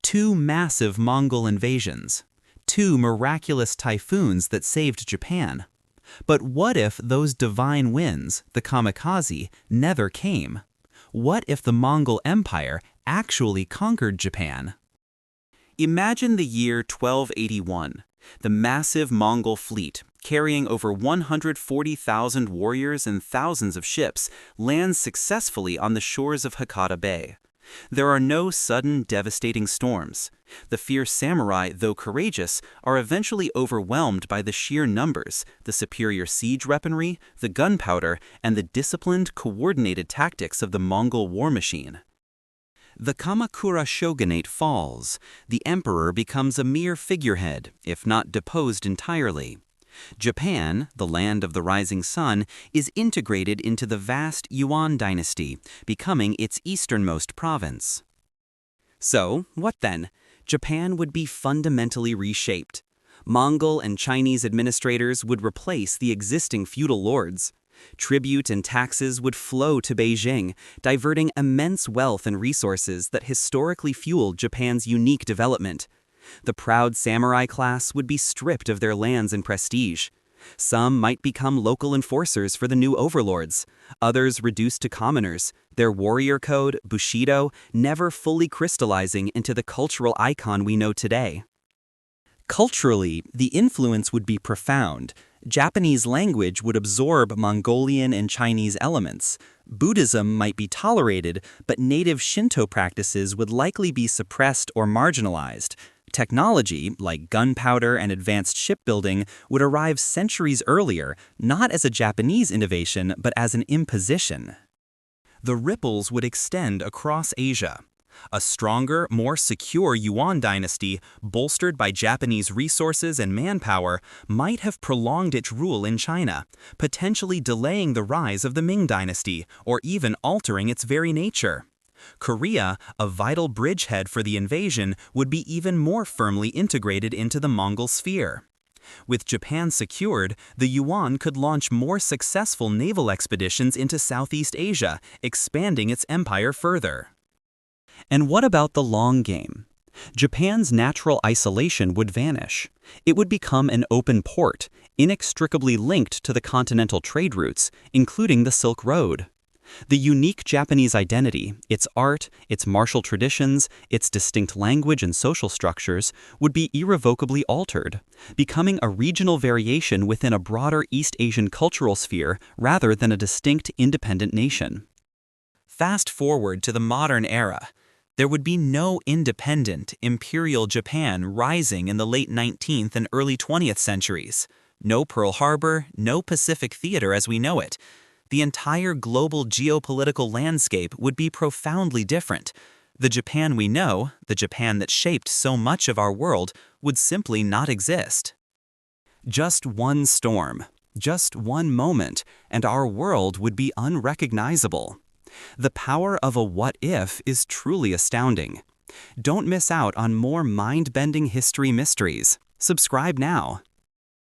2 massive Mongol invasions, 2 miraculous typhoons that saved Japan. But what if those divine winds, the Kamikaze, never came? What if the Mongol Empire actually conquered Japan? Imagine the year 1281. The massive Mongol fleet, carrying over 140,000 warriors and thousands of ships, lands successfully on the shores of Hakata Bay. There are no sudden, devastating storms. The fierce samurai, though courageous, are eventually overwhelmed by the sheer numbers, the superior siege weaponry, the gunpowder, and the disciplined, coordinated tactics of the Mongol war machine. The Kamakura shogunate falls. The emperor becomes a mere figurehead, if not deposed entirely. Japan, the land of the rising sun, is integrated into the vast Yuan Dynasty, becoming its easternmost province. So, what then? Japan would be fundamentally reshaped. Mongol and Chinese administrators would replace the existing feudal lords. Tribute and taxes would flow to Beijing, diverting immense wealth and resources that historically fueled Japan's unique development. The proud samurai class would be stripped of their lands and prestige. Some might become local enforcers for the new overlords, others reduced to commoners, their warrior code, Bushido, never fully crystallizing into the cultural icon we know today. Culturally, the influence would be profound. Japanese language would absorb Mongolian and Chinese elements. Buddhism might be tolerated, but native Shinto practices would likely be suppressed or marginalized. Technology, like gunpowder and advanced shipbuilding, would arrive centuries earlier, not as a Japanese innovation, but as an imposition. The ripples would extend across Asia. A stronger, more secure Yuan dynasty, bolstered by Japanese resources and manpower, might have prolonged its rule in China, potentially delaying the rise of the Ming dynasty, or even altering its very nature. Korea, a vital bridgehead for the invasion, would be even more firmly integrated into the Mongol sphere. With Japan secured, the Yuan could launch more successful naval expeditions into Southeast Asia, expanding its empire further. And what about the long game? Japan's natural isolation would vanish. It would become an open port, inextricably linked to the continental trade routes, including the Silk Road. The unique Japanese identity, its art, its martial traditions, its distinct language and social structures, would be irrevocably altered, becoming a regional variation within a broader East Asian cultural sphere rather than a distinct independent nation. Fast forward to the modern era. There would be no independent, imperial Japan rising in the late 19th and early 20th centuries. No Pearl Harbor, no Pacific Theater as we know it. The entire global geopolitical landscape would be profoundly different. The Japan we know, the Japan that shaped so much of our world, would simply not exist. Just one storm, just one moment, and our world would be unrecognizable. The power of a what-if is truly astounding. Don't miss out on more mind-bending history mysteries. Subscribe now.